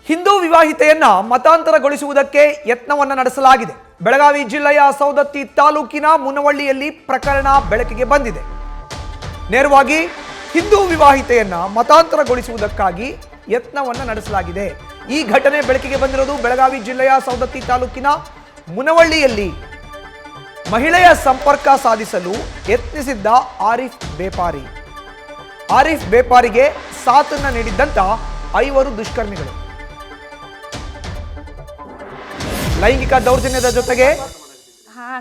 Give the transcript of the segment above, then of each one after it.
ಹಿಂದೂ ವಿವಾಹಿತೆಯನ್ನ ಮತಾಂತರಗೊಳಿಸುವುದಕ್ಕೆ ಯತ್ನವನ್ನು ನಡೆಸಲಾಗಿದೆ. ಬೆಳಗಾವಿ ಜಿಲ್ಲೆಯ ಸೌದತ್ತಿ ತಾಲೂಕಿನ ಮುನವಳ್ಳಿಯಲ್ಲಿ ಪ್ರಕರಣ ಬೆಳಕಿಗೆ ಬಂದಿದೆ. ನೇರವಾಗಿ ಹಿಂದೂ ವಿವಾಹಿತೆಯನ್ನ ಮತಾಂತರಗೊಳಿಸುವುದಕ್ಕಾಗಿ ಯತ್ನವನ್ನು ನಡೆಸಲಾಗಿದೆ. ಈ ಘಟನೆ ಬೆಳಕಿಗೆ ಬಂದಿರೋದು ಬೆಳಗಾವಿ ಜಿಲ್ಲೆಯ ಸೌದತ್ತಿ ತಾಲೂಕಿನ ಮುನವಳ್ಳಿಯಲ್ಲಿ. ಮಹಿಳೆಯ ಸಂಪರ್ಕ ಸಾಧಿಸಲು ಯತ್ನಿಸಿದ್ದ ಆರಿಫ್ ಬೇಪಾರಿಗೆ ಸಾಥನ್ನ ನೀಡಿದ್ದಂತ 5 ದುಷ್ಕರ್ಮಿಗಳು ಲೈಂಗಿಕ ದೌರ್ಜನ್ಯದ ಜೊತೆಗೆ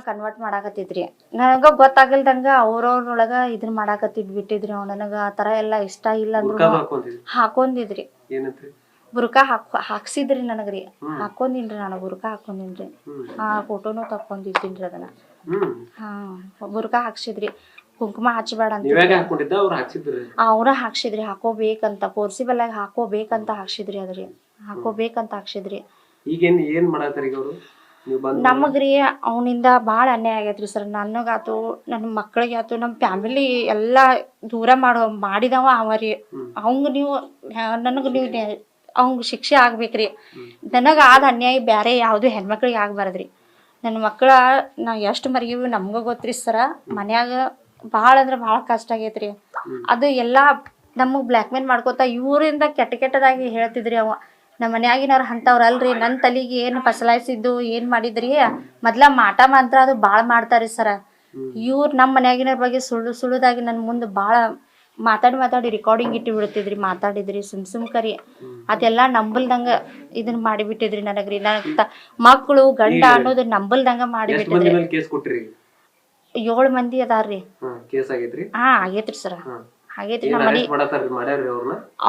ಕನ್ವರ್ಟ್ ಮಾಡಾಕತ್ತಿದ್ರಿ. ನನಗ ಗೊತ್ತಾಗಲ್ದಂಗ ಅವ್ರವ್ರೊಳಗ ಇದನ್ನ ಮಾಡಾಕತ್ತಿದ್ ಬಿಟ್ಟಿದ್ರಿ. ನನಗ ಆ ತರ ಎಲ್ಲಾ ಇಷ್ಟ ಇಲ್ಲ ಅಂದ್ರು ಹಾಕೊಂಡಿದ್ರಿ. ಬುರ್ಕಾ ಹಾಕ್ಸಿದ್ರಿ ನನಗ್ರಿ. ಹಾಕೊಂಡಿನ್ರಿ, ನಾನು ಬುರ್ಕಾ ಹಾಕೊಂಡಿನ್ರಿ. ಫೋಟೋನು ತಕೊಂಡಿದ್ದೀನ್ರಿ ಅದನ್ನ. ಬುರ್ಕಾ ಹಾಕ್ಸಿದ್ರಿ. ಕುಂಕುಮ ಹಚ್ಚಬೇಡ ಅಂತ ಅವ್ರ ಹಾಕ್ಸಿದ್ರಿ. ಹಾಕೋಬೇಕಂತ ಫೋರ್ಸಿಬಲ್ ಆಗಿ ಹಾಕೋಬೇಕಂತ ಹಾಕ್ಸಿದ್ರಿ. ಅದ್ರಿ ಹಾಕೋಬೇಕಂತ ಹಾಕ್ಸಿದ್ರಿ. ನಮಗ್ರಿ ಅವನಿಂದ ಭಾಳ ಅನ್ಯಾಯ ಆಗೈತ್ರಿ ಸರ್. ನನಗಾತು, ನನ್ನ ಮಕ್ಕಳಿಗೆ ಆತು, ನಮ್ಮ ಫ್ಯಾಮಿಲಿ ಎಲ್ಲ ದೂರ ಮಾಡಿದವ ಅವರಿ. ಅವಂಗ ನೀವು ಅವಂಗ ಶಿಕ್ಷೆ ಆಗ್ಬೇಕ್ರಿ. ನನಗ ಆದ ಅನ್ಯಾಯ ಬೇರೆ ಯಾವ್ದು ಹೆಣ್ಮಕ್ಳಿಗೆ ಆಗ್ಬಾರ್ದ್ರಿ. ನನ್ನ ಮಕ್ಕಳ ನಾ ಎಷ್ಟು ಮರಿಗಿವಿ ನಮ್ಗ ಗೊತ್ತ್ರಿ ಸರ. ಮನ್ಯಾಗ ಭಾಳ ಅಂದ್ರೆ ಭಾಳ ಕಷ್ಟ ಆಗೈತ್ರಿ. ಅದು ಎಲ್ಲ ನಮಗ್ ಬ್ಲ್ಯಾಕ್ ಮೇಲ್ ಮಾಡ್ಕೋತ ಇವರಿಂದ ಕೆಟ್ಟದಾಗಿ ಹೇಳ್ತಿದ್ರಿ ಅವ. ನಮ್ಮ ಮನ್ಯಾಗಿನವ್ರು ಅಂತವ್ರಲ್ರಿ. ನನ್ನ ತಲೆಗೆ ಏನು ಫಸಲಾಯಿಸಿದ್ದು ಏನು ಮಾಡಿದ್ರಿ ಮೊದ್ಲ ಮಾಟ ಮಂತ್ರ ಅದು ಭಾಳ ಮಾಡ್ತಾರಿ ಸರ. ಇವ್ರು ನಮ್ಮ ಮನ್ಯಾಗಿನವ್ರ ಬಗ್ಗೆ ಸುಳ್ಳುದಾಗಿ ನನ್ನ ಮುಂದೆ ಭಾಳ ಮಾತಾಡಿ ರೆಕಾರ್ಡಿಂಗ್ ಇಟ್ಟು ಬಿಡ್ತಿದ್ರಿ. ಮಾತಾಡಿದ್ರಿ ಸುಮ್ ಕರಿ. ಅದೆಲ್ಲ ನಂಬಲ್ದಂಗ ಇದನ್ನ ಮಾಡಿಬಿಟ್ಟಿದ್ರಿ ನನಗ್ರಿ. ಮಕ್ಕಳು ಗಂಡ ಅನ್ನೋದು ನಂಬಲ್ದಂಗ ಮಾಡಿಬಿಟ್ಟಿದ್ರಿ. 7 ಮಂದಿ ಅದಾರ್ರಿ. ಆಗೇತ್ರಿ ಸರ, ಆಗೇತ್ರಿ. ನಮ್ಮ ಮನಿ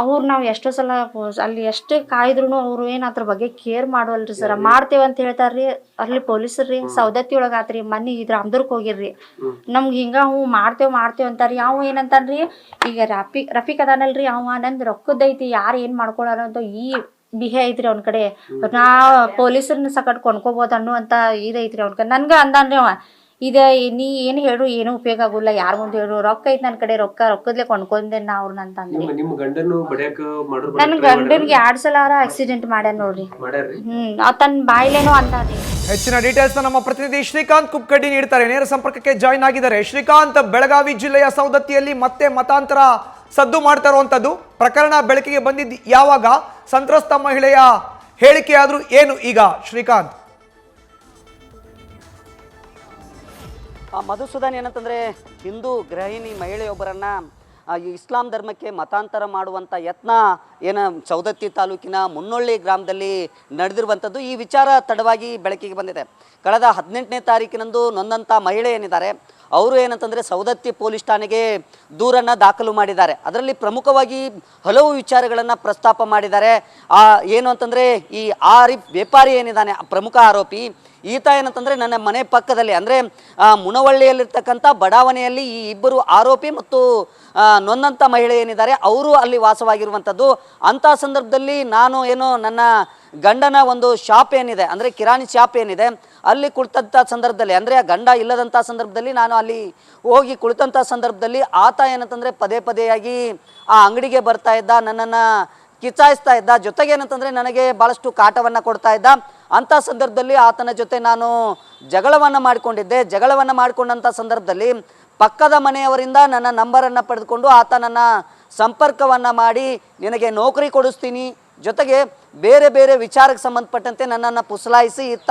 ಅವ್ರು ನಾವ್ ಎಷ್ಟೋ ಸಲ ಅಲ್ಲಿ ಎಷ್ಟು ಕಾಯ್ದ್ರು ಅವ್ರು ಏನ್ ಅದ್ರ ಬಗ್ಗೆ ಕೇರ್ ಮಾಡುವಲ್ರಿ ಸರ. ಮಾಡ್ತೇವ ಅಂತ ಹೇಳ್ತಾರ್ರಿ. ಅಲ್ಲಿ ಪೊಲೀಸರ್ರಿ ಸೌದತ್ತಿ ಒಳಗ ಆತ್ರಿ. ಮನಿ ಇದ್ರ ಅಮ್ದೂರ್ಕ್ ಹೋಗಿರ್ರಿ. ನಮ್ಗೆ ಹಿಂಗ ಮಾಡ್ತೇವ್ ಅಂತಾರ್ರಿ. ಅವ ಏನಂತಾನ್ರಿ, ಈಗ ರಫೀಕ್ ಅದಾನಲ್ರಿ, ಅವ ನಂದ್ ರೊಕ್ಕದೈತಿ ಯಾರು ಏನ್ ಮಾಡ್ಕೊಳಾರ ಅಂತ ಈ ಬಿಹೆ ಐತ್ರಿ ಅವ್ನ ಕಡೆ. ನಾ ಪೊಲೀಸರ್ನ ಸಕಟ್ ಕೊಂಡ್ಕೋಬೋದ್ ಅನ್ನುವಂತ ಇದೈತ್ರಿ ಅವ್ನ ಕಡೆ. ನನ್ಗ ಅಂದಾನ್ರಿ ಅವ, ಇದ ನೀ ಏನ್ ಹೇಳ್ರು ಏನು ಉಪಯೋಗ ಆಗುಲ್ಲ, ಯಾರ ಮುಂದೆ ಹೇಳ್ರು, ರೊಕ್ಕ ಐತ್ ನನ್ ಕಡೆ, ರೊಕ್ಕದ್ಲೆ ಕೊಂಡ್ಕೊಂಡೆ ನಾ ಅವ್ರನ್ನ ಅಂತಂದ್ರಿ. ನನ್ ಗಂಡನ್ಗೆ 2 ಸಲ ಆಕ್ಸಿಡೆಂಟ್ ಮಾಡ್ಯಾನ ನೋಡ್ರಿ. ತನ್ನ ಬಾಯ್ಲೇನೋ ಅಂದಾರಿ. ಹೆಚ್ಚಿನ ಡೀಟೇಲ್ಸ್ ನಮ್ಮ ಪ್ರತಿನಿಧಿ ಶ್ರೀಕಾಂತ್ ಕುಕ್ಕಡ್ಡಿ ನೀಡ್ತಾರೆ. ನೇರ ಸಂಪರ್ಕಕ್ಕೆ ಜಾಯಿನ್ ಆಗಿದ್ದಾರೆ. ಶ್ರೀಕಾಂತ್, ಬೆಳಗಾವಿ ಜಿಲ್ಲೆಯ ಸೌದತ್ತಿಯಲ್ಲಿ ಮತ್ತೆ ಮತಾಂತರ ಸದ್ದು ಮಾಡ್ತಾ ಇರುವಂತದ್ದು ಪ್ರಕರಣ ಬೆಳಕಿಗೆ ಬಂದಿದ್ದು ಯಾವಾಗ? ಸಂತ್ರಸ್ತ ಮಹಿಳೆಯ ಹೇಳಿಕೆ ಆದ್ರೂ ಏನು ಈಗ ಶ್ರೀಕಾಂತ್? ಮಧುಸೂದನ್, ಏನಂತಂದರೆ ಹಿಂದೂ ಗೃಹಿಣಿ ಮಹಿಳೆಯೊಬ್ಬರನ್ನು ಇಸ್ಲಾಂ ಧರ್ಮಕ್ಕೆ ಮತಾಂತರ ಮಾಡುವಂಥ ಯತ್ನ ಸೌದತ್ತಿ ತಾಲೂಕಿನ ಮುನ್ನೊಳ್ಳಿ ಗ್ರಾಮದಲ್ಲಿ ನಡೆದಿರುವಂಥದ್ದು. ಈ ವಿಚಾರ ತಡವಾಗಿ ಬೆಳಕಿಗೆ ಬಂದಿದೆ. ಕಳೆದ 18ನೇ ತಾರೀಕಿನಂದು ನೊಂದಂಥ ಮಹಿಳೆ ಏನಿದ್ದಾರೆ ಅವರು ಏನಂತಂದರೆ ಸೌದತ್ತಿ ಪೊಲೀಸ್ ಠಾಣೆಗೆ ದೂರನ್ನು ದಾಖಲು ಮಾಡಿದ್ದಾರೆ. ಅದರಲ್ಲಿ ಪ್ರಮುಖವಾಗಿ ಹಲವು ವಿಚಾರಗಳನ್ನು ಪ್ರಸ್ತಾಪ ಮಾಡಿದ್ದಾರೆ. ಏನು ಅಂತಂದರೆ ಈ ಆರಿಫ್ ವ್ಯಾಪಾರಿ ಏನಿದ್ದಾನೆ ಪ್ರಮುಖ ಆರೋಪಿ, ಈತ ಏನಂತಂದರೆ ನನ್ನ ಮನೆ ಪಕ್ಕದಲ್ಲಿ ಅಂದರೆ ಮುನವಳ್ಳಿಯಲ್ಲಿರ್ತಕ್ಕಂಥ ಬಡಾವಣೆಯಲ್ಲಿ ಈ ಇಬ್ಬರು ಆರೋಪಿ ಮತ್ತು ನೊಂದಂಥ ಮಹಿಳೆ ಏನಿದ್ದಾರೆ ಅವರು ಅಲ್ಲಿ ವಾಸವಾಗಿರುವಂಥದ್ದು. ಅಂಥ ಸಂದರ್ಭದಲ್ಲಿ ನಾನು ನನ್ನ ಗಂಡನ ಒಂದು ಶಾಪ್ ಏನಿದೆ ಅಂದರೆ ಕಿರಾಣಿ ಶಾಪ್ ಏನಿದೆ ಅಲ್ಲಿ ಕುಳಿತಂಥ ಸಂದರ್ಭದಲ್ಲಿ ಅಂದರೆ ಆ ಗಂಡ ಇಲ್ಲದಂಥ ಸಂದರ್ಭದಲ್ಲಿ ನಾನು ಅಲ್ಲಿ ಹೋಗಿ ಕುಳಿತಂಥ ಸಂದರ್ಭದಲ್ಲಿ ಆತ ಏನಂತಂದರೆ ಪದೇಯಾಗಿ ಆ ಅಂಗಡಿಗೆ ಬರ್ತಾ ಇದ್ದ, ನನ್ನನ್ನು ಕಿಚಾಯಿಸ್ತಾ ಇದ್ದ. ಜೊತೆಗೆ ಏನಂತಂದರೆ ನನಗೆ ಭಾಳಷ್ಟು ಕಾಟವನ್ನು ಕೊಡ್ತಾ ಇದ್ದ. ಅಂಥ ಸಂದರ್ಭದಲ್ಲಿ ಆತನ ಜೊತೆ ನಾನು ಜಗಳವನ್ನು ಮಾಡಿಕೊಂಡಿದ್ದೆ. ಜಗಳವನ್ನು ಮಾಡಿಕೊಂಡಂಥ ಸಂದರ್ಭದಲ್ಲಿ ಪಕ್ಕದ ಮನೆಯವರಿಂದ ನನ್ನ ನಂಬರನ್ನು ಪಡೆದುಕೊಂಡು ಆತ ನನ್ನ ಸಂಪರ್ಕವನ್ನು ಮಾಡಿ ನಿನಗೆ ನೌಕರಿ ಕೊಡಿಸ್ತೀನಿ, ಜೊತೆಗೆ ಬೇರೆ ವಿಚಾರಕ್ಕೆ ಸಂಬಂಧಪಟ್ಟಂತೆ ನನ್ನನ್ನು ಪುಸಲಾಯಿಸಿ ಇತ್ತ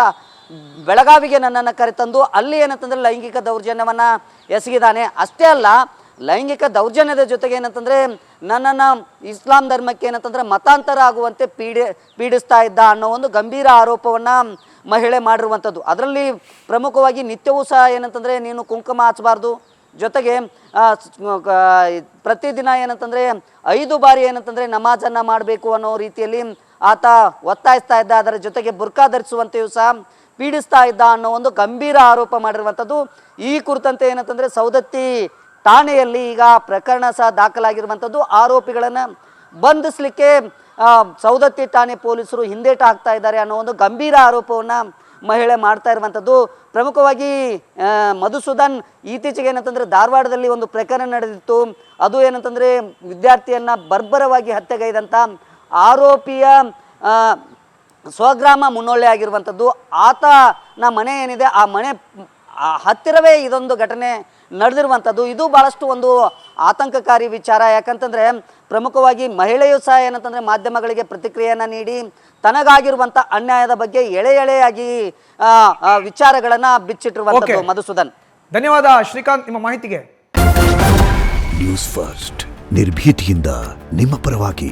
ಬೆಳಗಾವಿಗೆ ನನ್ನನ್ನು ಕರೆತಂದು ಅಲ್ಲಿ ಏನಂತಂದರೆ ಲೈಂಗಿಕ ದೌರ್ಜನ್ಯವನ್ನು ಎಸಗಿದ್ದಾನೆ. ಅಷ್ಟೇ ಅಲ್ಲ, ಲೈಂಗಿಕ ದೌರ್ಜನ್ಯದ ಜೊತೆಗೆ ಏನಂತಂದರೆ ನನ್ನನ್ನು ಇಸ್ಲಾಂ ಧರ್ಮಕ್ಕೆ ಏನಂತಂದರೆ ಮತಾಂತರ ಆಗುವಂತೆ ಪೀಡಿಸ್ತಾ ಇದ್ದ ಅನ್ನೋ ಒಂದು ಗಂಭೀರ ಆರೋಪವನ್ನು ಮಹಿಳೆ ಮಾಡಿರುವಂಥದ್ದು. ಅದರಲ್ಲಿ ಪ್ರಮುಖವಾಗಿ ನಿತ್ಯವೂ ಸಹ ಏನಂತಂದರೆ ನೀನು ಕುಂಕುಮ ಹಚ್ಚಬಾರ್ದು, ಜೊತೆಗೆ ಪ್ರತಿದಿನ ಏನಂತಂದರೆ 5 ಬಾರಿ ಏನಂತಂದರೆ ನಮಾಜನ್ನು ಮಾಡಬೇಕು ಅನ್ನೋ ರೀತಿಯಲ್ಲಿ ಆತ ಒತ್ತಾಯಿಸ್ತಾ ಇದ್ದ. ಅದರ ಜೊತೆಗೆ ಬುರ್ಕಾ ಧರಿಸುವಂತೆಯೂ ಸಹ ಪೀಡಿಸ್ತಾ ಇದ್ದ ಅನ್ನೋ ಒಂದು ಗಂಭೀರ ಆರೋಪ ಮಾಡಿರುವಂಥದ್ದು. ಈ ಕುರಿತಂತೆ ಏನಂತಂದರೆ ಸೌದತ್ತಿ ಠಾಣೆಯಲ್ಲಿ ಈಗ ಪ್ರಕರಣ ಸಹ ದಾಖಲಾಗಿರುವಂಥದ್ದು. ಆರೋಪಿಗಳನ್ನು ಬಂಧಿಸಲಿಕ್ಕೆ ಸೌದತ್ತಿ ಠಾಣೆ ಪೊಲೀಸರು ಹಿಂದೇಟು ಹಾಕ್ತಾ ಇದ್ದಾರೆ ಅನ್ನೋ ಒಂದು ಗಂಭೀರ ಆರೋಪವನ್ನು ಮಹಿಳೆ ಮಾಡ್ತಾ ಇರುವಂಥದ್ದು. ಪ್ರಮುಖವಾಗಿ ಮಧುಸೂದನ್, ಇತ್ತೀಚೆಗೆ ಏನಂತಂದರೆ ಧಾರವಾಡದಲ್ಲಿ ಒಂದು ಪ್ರಕರಣ ನಡೆದಿತ್ತು. ಅದು ಏನಂತಂದರೆ ವಿದ್ಯಾರ್ಥಿಯನ್ನು ಬರ್ಬರವಾಗಿ ಹತ್ಯೆಗೈದಂಥ ಆರೋಪಿಯ ಸ್ವಗ್ರಾಮ ಮುನ್ನೊಳ್ಳೆ ಆಗಿರುವಂಥದ್ದು. ಆತನ ಮನೆ ಏನಿದೆ ಆ ಮನೆ ಹತ್ತಿರವೇ ಇದೊಂದು ಘಟನೆ ನಡೆದಿರುವಂಥದ್ದು. ಇದು ಭಾಳಷ್ಟು ಒಂದು ಆತಂಕಕಾರಿ ವಿಚಾರ. ಯಾಕಂತಂದರೆ ಪ್ರಮುಖವಾಗಿ ಮಹಿಳೆಯು ಸಹ ಏನಂತಂದರೆ ಮಾಧ್ಯಮಗಳಿಗೆ ಪ್ರತಿಕ್ರಿಯೆಯನ್ನು ನೀಡಿ ತನಗಾಗಿರುವಂಥ ಅನ್ಯಾಯದ ಬಗ್ಗೆ ಎಳೆಯಾಗಿ ವಿಚಾರಗಳನ್ನು ಬಿಚ್ಚಿಟ್ಟಿರುವಂಥದ್ದು. ಮಧುಸೂದನ್, ಧನ್ಯವಾದ ಶ್ರೀಕಾಂತ್ ನಿಮ್ಮ ಮಾಹಿತಿಗೆ. ನ್ಯೂಸ್ ಫಸ್ಟ್ ನಿರ್ಭೀತಿಯಿಂದ ನಿಮ್ಮ ಪರವಾಗಿ.